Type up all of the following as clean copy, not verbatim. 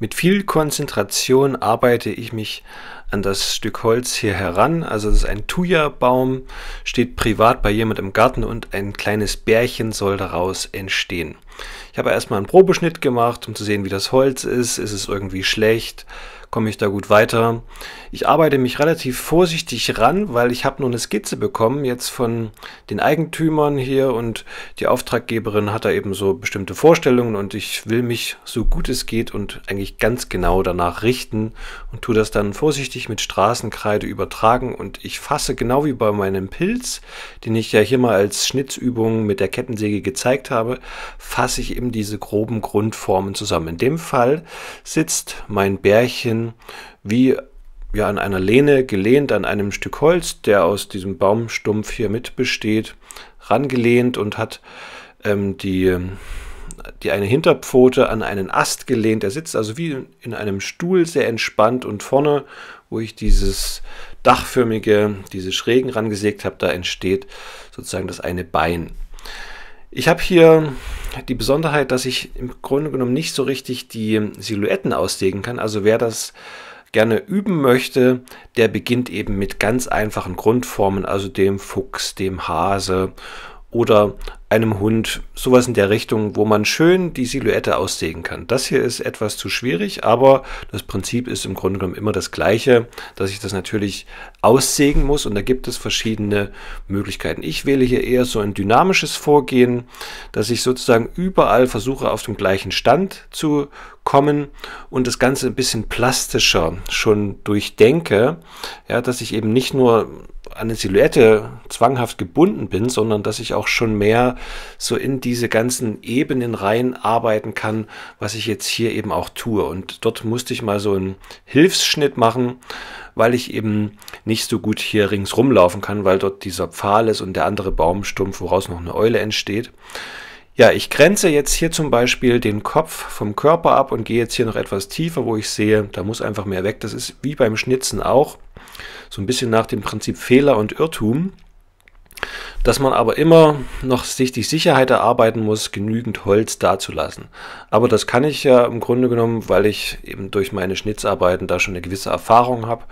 Mit viel Konzentration arbeite ich mich an das Stück Holz hier heran. Also das ist ein Thuja-Baum, steht privat bei jemand im Garten und ein kleines Bärchen soll daraus entstehen. Ich habe erstmal einen Probeschnitt gemacht, um zu sehen, wie das Holz ist. Ist es irgendwie schlecht? Komme ich da gut weiter? Ich arbeite mich relativ vorsichtig ran, weil ich habe nur eine Skizze bekommen jetzt von den Eigentümern hier und die Auftraggeberin hat da eben so bestimmte Vorstellungen und ich will mich so gut es geht und eigentlich ganz genau danach richten und tue das dann vorsichtig mit Straßenkreide übertragen und ich fasse genau wie bei meinem Pilz, den ich ja hier mal als Schnitzübung mit der Kettensäge gezeigt habe, fasse ich eben diese groben Grundformen zusammen. In dem Fall sitzt mein Bärchen wie ja an einer Lehne gelehnt an einem Stück Holz, der aus diesem Baumstumpf hier mit besteht, rangelehnt und hat die eine Hinterpfote an einen Ast gelehnt. Er sitzt also wie in einem Stuhl sehr entspannt und vorne, wo ich dieses dachförmige, diese Schrägen rangesägt habe, da entsteht sozusagen das eine Bein. Ich habe hier die Besonderheit, dass ich im Grunde genommen nicht so richtig die Silhouetten aussägen kann. Also wer das gerne üben möchte, der beginnt eben mit ganz einfachen Grundformen, also dem Fuchs, dem Hase oder einem Hund, sowas in der Richtung, wo man schön die Silhouette aussägen kann. Das hier ist etwas zu schwierig, aber das Prinzip ist im Grunde genommen immer das gleiche, dass ich das natürlich aussägen muss und da gibt es verschiedene Möglichkeiten. Ich wähle hier eher so ein dynamisches Vorgehen, dass ich sozusagen überall versuche, auf dem gleichen Stand zu kommen und das Ganze ein bisschen plastischer schon durchdenke, ja, dass ich eben nicht nur an eine Silhouette zwanghaft gebunden bin, sondern dass ich auch schon mehr so in diese ganzen Ebenen rein arbeiten kann, was ich jetzt hier eben auch tue. Und dort musste ich mal so einen Hilfsschnitt machen, weil ich eben nicht so gut hier ringsrum laufen kann, weil dort dieser Pfahl ist und der andere Baumstumpf, woraus noch eine Eule entsteht. Ja, ich grenze jetzt hier zum Beispiel den Kopf vom Körper ab und gehe jetzt hier noch etwas tiefer, wo ich sehe, da muss einfach mehr weg. Das ist wie beim Schnitzen auch, so ein bisschen nach dem Prinzip Fehler und Irrtum, dass man aber immer noch sich die Sicherheit erarbeiten muss, genügend Holz dazulassen. Aber das kann ich ja im Grunde genommen, weil ich eben durch meine Schnitzarbeiten da schon eine gewisse Erfahrung habe,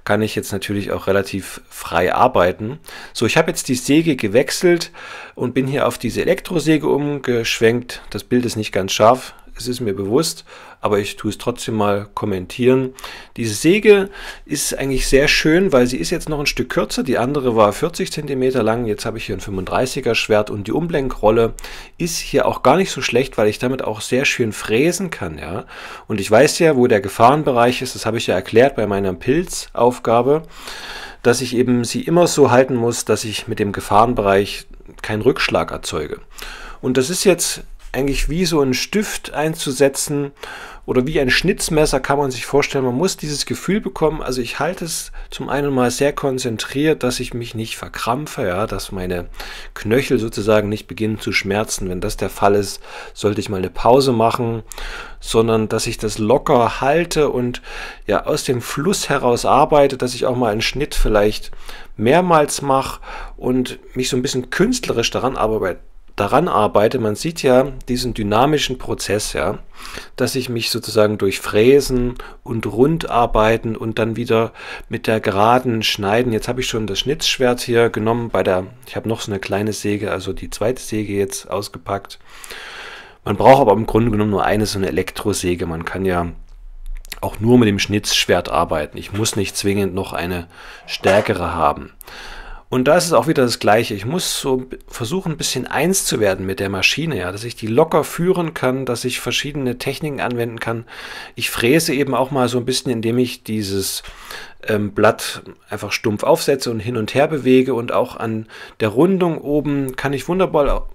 kann ich jetzt natürlich auch relativ frei arbeiten. So, ich habe jetzt die Säge gewechselt und bin hier auf diese Elektrosäge umgeschwenkt. Das Bild ist nicht ganz scharf, es ist mir bewusst, aber ich tue es trotzdem mal kommentieren. Diese Säge ist eigentlich sehr schön, weil sie ist jetzt noch ein Stück kürzer. Die andere war 40 cm lang, jetzt habe ich hier ein 35er Schwert und die Umlenkrolle ist hier auch gar nicht so schlecht, weil ich damit auch sehr schön fräsen kann. Ja? Und ich weiß ja, wo der Gefahrenbereich ist, das habe ich ja erklärt bei meiner Pilzaufgabe, dass ich eben sie immer so halten muss, dass ich mit dem Gefahrenbereich keinen Rückschlag erzeuge. Und das ist jetzt eigentlich wie so ein Stift einzusetzen oder wie ein Schnitzmesser kann man sich vorstellen. Man muss dieses Gefühl bekommen, also ich halte es zum einen mal sehr konzentriert, dass ich mich nicht verkrampfe, ja, dass meine Knöchel sozusagen nicht beginnen zu schmerzen. Wenn das der Fall ist, sollte ich mal eine Pause machen, sondern dass ich das locker halte und ja aus dem Fluss heraus arbeite, dass ich auch mal einen Schnitt vielleicht mehrmals mache und mich so ein bisschen künstlerisch daran arbeite. Man sieht ja diesen dynamischen Prozess, ja, dass ich mich sozusagen durch Fräsen und Rundarbeiten und dann wieder mit der geraden Schneiden. Jetzt habe ich schon das Schnitzschwert hier genommen ich habe noch so eine kleine Säge, also die zweite Säge jetzt ausgepackt. Man braucht aber im Grunde genommen nur so eine Elektrosäge. Man kann ja auch nur mit dem Schnitzschwert arbeiten. Ich muss nicht zwingend noch eine stärkere haben. Und da ist es auch wieder das Gleiche. Ich muss so versuchen, ein bisschen eins zu werden mit der Maschine, ja, dass ich die locker führen kann, dass ich verschiedene Techniken anwenden kann. Ich fräse eben auch mal so ein bisschen, indem ich dieses Blatt einfach stumpf aufsetze und hin und her bewege und auch an der Rundung oben kann ich wunderbar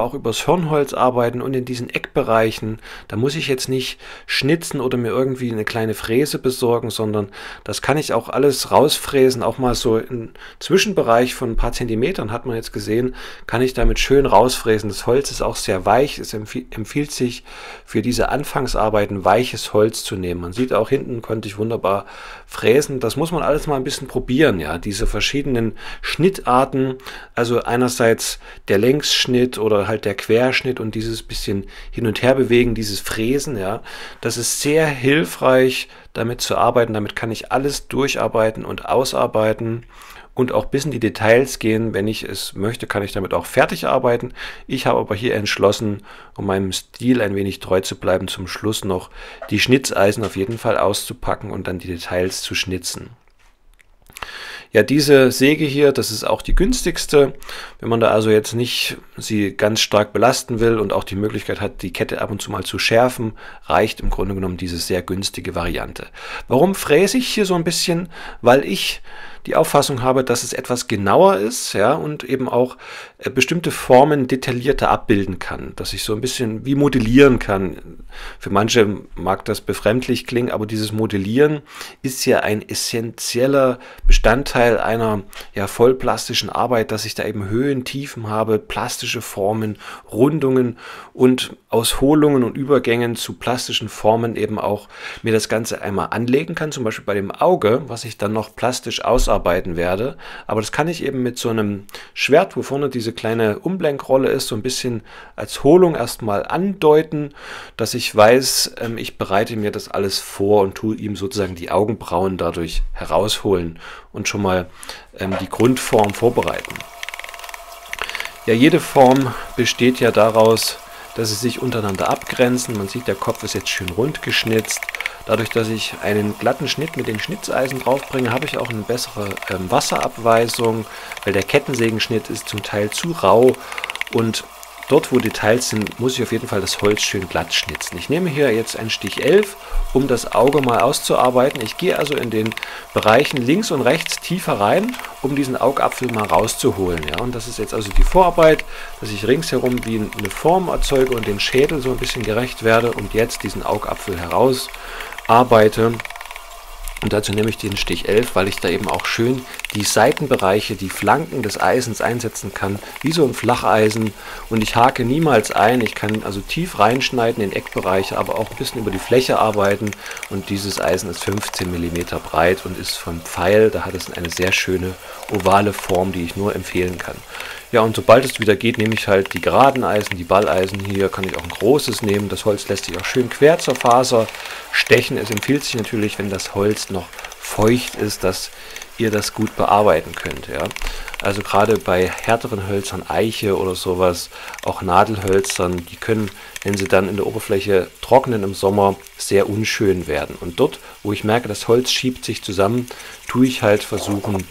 auch übers Hirnholz arbeiten und in diesen Eckbereichen, da muss ich jetzt nicht schnitzen oder mir irgendwie eine kleine Fräse besorgen, sondern das kann ich auch alles rausfräsen, auch mal so im Zwischenbereich von ein paar Zentimetern, hat man jetzt gesehen, kann ich damit schön rausfräsen. Das Holz ist auch sehr weich, es empfiehlt sich für diese Anfangsarbeiten weiches Holz zu nehmen. Man sieht auch hinten konnte ich wunderbar fräsen. Fräsen, das muss man alles mal ein bisschen probieren, ja, diese verschiedenen Schnittarten, also einerseits der Längsschnitt oder halt der Querschnitt und dieses bisschen hin und her bewegen, dieses Fräsen, ja, das ist sehr hilfreich, damit zu arbeiten, damit kann ich alles durcharbeiten und ausarbeiten und auch bis in die Details gehen. Wenn ich es möchte, kann ich damit auch fertig arbeiten. Ich habe aber hier entschlossen, um meinem Stil ein wenig treu zu bleiben, zum Schluss noch die Schnitzeisen auf jeden Fall auszupacken und dann die Details zu schnitzen. Ja, diese Säge hier, das ist auch die günstigste. Wenn man da also jetzt nicht sie ganz stark belasten will und auch die Möglichkeit hat, die Kette ab und zu mal zu schärfen, reicht im Grunde genommen diese sehr günstige Variante. Warum fräse ich hier so ein bisschen? Weil ich die Auffassung habe, dass es etwas genauer ist, ja, und eben auch bestimmte Formen detaillierter abbilden kann, dass ich so ein bisschen wie modellieren kann. Für manche mag das befremdlich klingen, aber dieses Modellieren ist ja ein essentieller Bestandteil einer ja, vollplastischen Arbeit, dass ich da eben Höhen, Tiefen habe, plastische Formen, Rundungen und Ausholungen und Übergängen zu plastischen Formen eben auch mir das Ganze einmal anlegen kann, zum Beispiel bei dem Auge, was ich dann noch plastisch ausarbeiten werde. Aber das kann ich eben mit so einem Schwert, wo vorne diese kleine Umblenkrolle ist, so ein bisschen als Hohlung erstmal andeuten, dass ich weiß, ich bereite mir das alles vor und tue ihm sozusagen die Augenbrauen dadurch herausholen und schon mal die Grundform vorbereiten. Ja, jede Form besteht ja daraus, dass sie sich untereinander abgrenzen. Man sieht, der Kopf ist jetzt schön rund geschnitzt. Dadurch, dass ich einen glatten Schnitt mit den Schnitzeisen draufbringe, habe ich auch eine bessere Wasserabweisung, weil der Kettensägenschnitt ist zum Teil zu rau und dort, wo Details sind, muss ich auf jeden Fall das Holz schön glatt schnitzen. Ich nehme hier jetzt einen Stich 11, um das Auge mal auszuarbeiten. Ich gehe also in den Bereichen links und rechts tiefer rein, um diesen Augapfel mal rauszuholen. Ja? Und das ist jetzt also die Vorarbeit, dass ich ringsherum wie eine Form erzeuge und den Schädel so ein bisschen gerecht werde und jetzt diesen Augapfel herausarbeite. Und dazu nehme ich den Stich 11, weil ich da eben auch schön die Seitenbereiche, die Flanken des Eisens einsetzen kann, wie so ein Flacheisen. Und ich hake niemals ein. Ich kann also tief reinschneiden in Eckbereiche, aber auch ein bisschen über die Fläche arbeiten. Und dieses Eisen ist 15 mm breit und ist vom Pfeil. Da hat es eine sehr schöne ovale Form, die ich nur empfehlen kann. Ja, und sobald es wieder geht, nehme ich halt die geraden Eisen, die Balleisen. Hier kann ich auch ein großes nehmen. Das Holz lässt sich auch schön quer zur Faser stechen. Es empfiehlt sich natürlich, wenn das Holz noch feucht ist, dass ihr das gut bearbeiten könnt. Ja. Also gerade bei härteren Hölzern, Eiche oder sowas, auch Nadelhölzern, die können, wenn sie dann in der Oberfläche trocknen im Sommer, sehr unschön werden. Und dort, wo ich merke, das Holz schiebt sich zusammen, tue ich halt versuchen,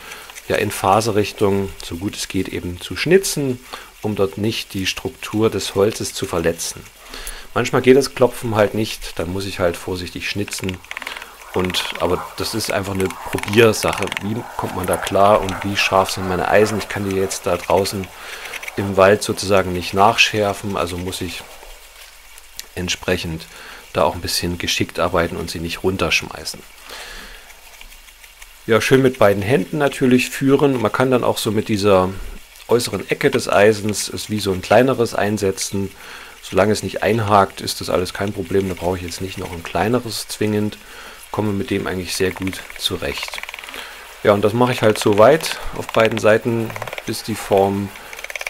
ja, in Faserrichtung, so gut es geht, eben zu schnitzen, um dort nicht die Struktur des Holzes zu verletzen. Manchmal geht das Klopfen halt nicht, dann muss ich halt vorsichtig schnitzen. Aber das ist einfach eine Probiersache. Wie kommt man da klar und wie scharf sind meine Eisen? Ich kann die jetzt da draußen im Wald sozusagen nicht nachschärfen, also muss ich entsprechend da auch ein bisschen geschickt arbeiten und sie nicht runterschmeißen. Ja, schön mit beiden Händen natürlich führen. Man kann dann auch so mit dieser äußeren Ecke des Eisens es wie so ein kleineres einsetzen. Solange es nicht einhakt, ist das alles kein Problem. Da brauche ich jetzt nicht noch ein kleineres zwingend. Komme mit dem eigentlich sehr gut zurecht. Ja, und das mache ich halt so weit auf beiden Seiten, bis die Form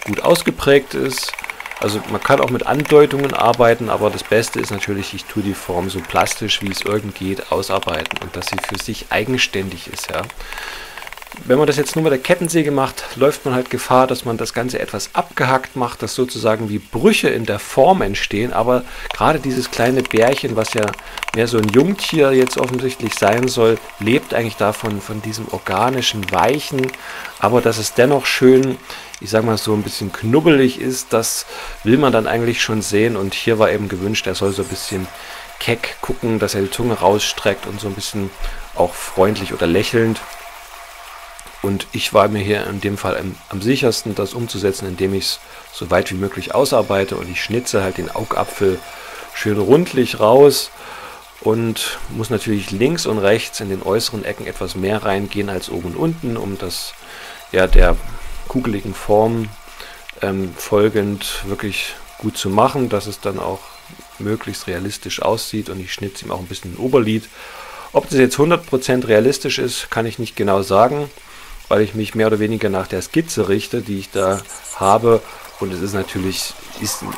gut ausgeprägt ist. Also man kann auch mit Andeutungen arbeiten, aber das Beste ist natürlich, ich tue die Form so plastisch, wie es irgend geht, ausarbeiten und dass sie für sich eigenständig ist. Ja. Wenn man das jetzt nur mit der Kettensäge macht, läuft man halt Gefahr, dass man das Ganze etwas abgehackt macht, dass sozusagen wie Brüche in der Form entstehen. Aber gerade dieses kleine Bärchen, was ja mehr so ein Jungtier jetzt offensichtlich sein soll, lebt eigentlich davon, von diesem organischen, weichen. Aber dass es dennoch schön, ich sag mal so ein bisschen knubbelig ist, das will man dann eigentlich schon sehen. Und hier war eben gewünscht, er soll so ein bisschen keck gucken, dass er die Zunge rausstreckt und so ein bisschen auch freundlich oder lächelnd. Und ich war mir hier in dem Fall am sichersten, das umzusetzen, indem ich es so weit wie möglich ausarbeite und ich schnitze halt den Augapfel schön rundlich raus und muss natürlich links und rechts in den äußeren Ecken etwas mehr reingehen als oben und unten, um das ja der kugeligen Form folgend wirklich gut zu machen, dass es dann auch möglichst realistisch aussieht und ich schnitze ihm auch ein bisschen ein Oberlid. Ob das jetzt 100% realistisch ist, kann ich nicht genau sagen, weil ich mich mehr oder weniger nach der Skizze richte, die ich da habe. Und es ist natürlich,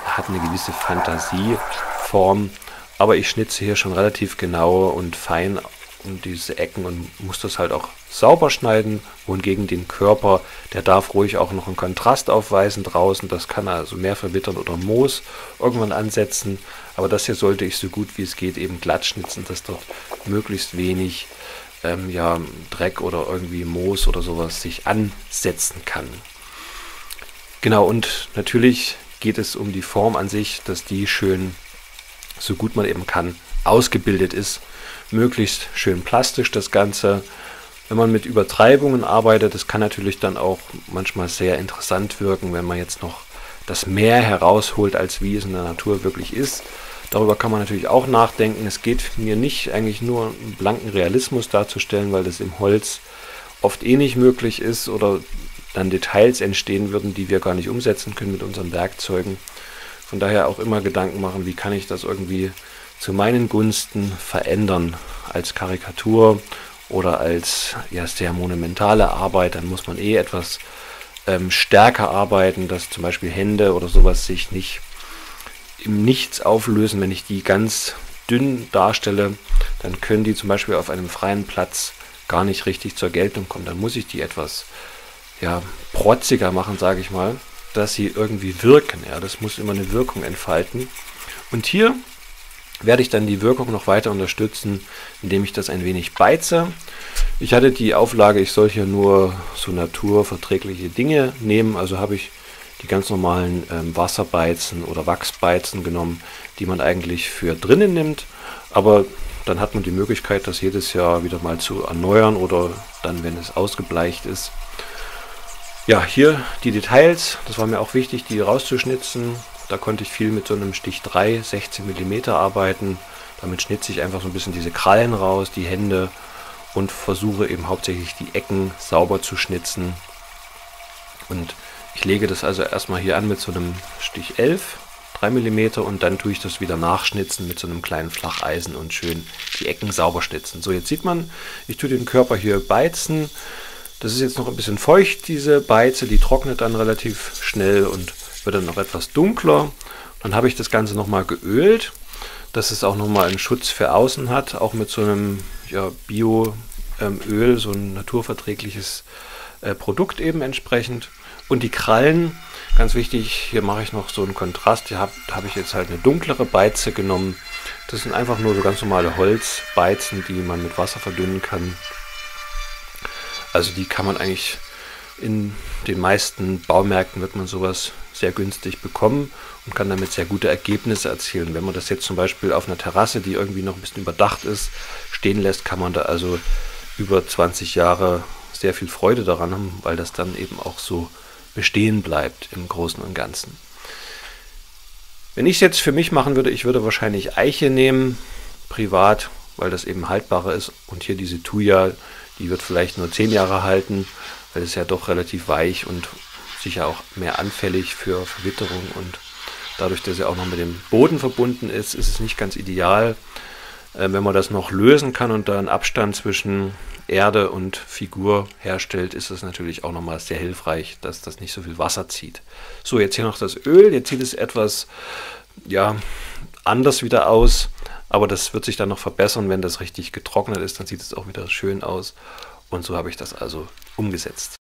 hat eine gewisse Fantasieform, aber ich schnitze hier schon relativ genau und fein um diese Ecken und muss das halt auch sauber schneiden, wohingegen den Körper, der darf ruhig auch noch einen Kontrast aufweisen draußen, das kann also mehr verwittern oder Moos irgendwann ansetzen, aber das hier sollte ich so gut wie es geht eben glatt schnitzen, dass dort möglichst wenig ja, Dreck oder irgendwie Moos oder sowas sich ansetzen kann. Genau, und natürlich geht es um die Form an sich, dass die schön, so gut man eben kann, ausgebildet ist. Möglichst schön plastisch das Ganze. Wenn man mit Übertreibungen arbeitet, das kann natürlich dann auch manchmal sehr interessant wirken, wenn man jetzt noch das mehr herausholt, als wie es in der Natur wirklich ist. Darüber kann man natürlich auch nachdenken. Es geht mir nicht eigentlich nur einen blanken Realismus darzustellen, weil das im Holz oft eh nicht möglich ist oder dann Details entstehen würden, die wir gar nicht umsetzen können mit unseren Werkzeugen. Von daher auch immer Gedanken machen, wie kann ich das irgendwie zu meinen Gunsten verändern als Karikatur oder als ja, sehr monumentale Arbeit. Dann muss man eh etwas stärker arbeiten, dass zum Beispiel Hände oder sowas sich nicht im Nichts auflösen. Wenn ich die ganz dünn darstelle, dann können die zum Beispiel auf einem freien Platz gar nicht richtig zur Geltung kommen. Dann muss ich die etwas ja, protziger machen, sage ich mal, dass sie irgendwie wirken. Ja, das muss immer eine Wirkung entfalten. Und hier werde ich dann die Wirkung noch weiter unterstützen, indem ich das ein wenig beize. Ich hatte die Auflage, ich soll hier nur so naturverträgliche Dinge nehmen, also habe ich die ganz normalen Wasserbeizen oder Wachsbeizen genommen, die man eigentlich für drinnen nimmt, aber dann hat man die Möglichkeit, das jedes Jahr wieder mal zu erneuern oder dann, wenn es ausgebleicht ist. Ja, hier die Details, das war mir auch wichtig, die rauszuschnitzen. Da konnte ich viel mit so einem Stich 3, 16 mm arbeiten. Damit schnitze ich einfach so ein bisschen diese Krallen raus, die Hände und versuche eben hauptsächlich die Ecken sauber zu schnitzen. Und ich lege das also erstmal hier an mit so einem Stich 11, 3 mm und dann tue ich das wieder nachschnitzen mit so einem kleinen Flacheisen und schön die Ecken sauber schnitzen. So, jetzt sieht man, ich tue den Körper hier beizen. Das ist jetzt noch ein bisschen feucht, diese Beize, die trocknet dann relativ schnell und wird dann noch etwas dunkler. Dann habe ich das Ganze nochmal geölt, dass es auch nochmal einen Schutz für außen hat, auch mit so einem ja, Bio-Öl, so ein naturverträgliches Produkt eben entsprechend. Und die Krallen, ganz wichtig, hier mache ich noch so einen Kontrast, hier habe ich jetzt halt eine dunklere Beize genommen. Das sind einfach nur so ganz normale Holzbeizen, die man mit Wasser verdünnen kann. Also die kann man eigentlich in den meisten Baumärkten wird man sowas sehr günstig bekommen und kann damit sehr gute Ergebnisse erzielen. Wenn man das jetzt zum Beispiel auf einer Terrasse, die irgendwie noch ein bisschen überdacht ist, stehen lässt, kann man da also über 20 Jahre sehr viel Freude daran haben, weil das dann eben auch so bestehen bleibt im Großen und Ganzen. Wenn ich es jetzt für mich machen würde, ich würde wahrscheinlich Eiche nehmen, privat, weil das eben haltbarer ist. Und hier diese Thuja, die wird vielleicht nur 10 Jahre halten, weil es ja doch relativ weich und sicher auch mehr anfällig für Verwitterung. Und dadurch, dass er auch noch mit dem Boden verbunden ist, ist es nicht ganz ideal. Wenn man das noch lösen kann und da einen Abstand zwischen Erde und Figur herstellt, ist es natürlich auch nochmal sehr hilfreich, dass das nicht so viel Wasser zieht. So, jetzt hier noch das Öl. Jetzt sieht es etwas ja, anders wieder aus, aber das wird sich dann noch verbessern, wenn das richtig getrocknet ist. Dann sieht es auch wieder schön aus. Und so habe ich das also umgesetzt.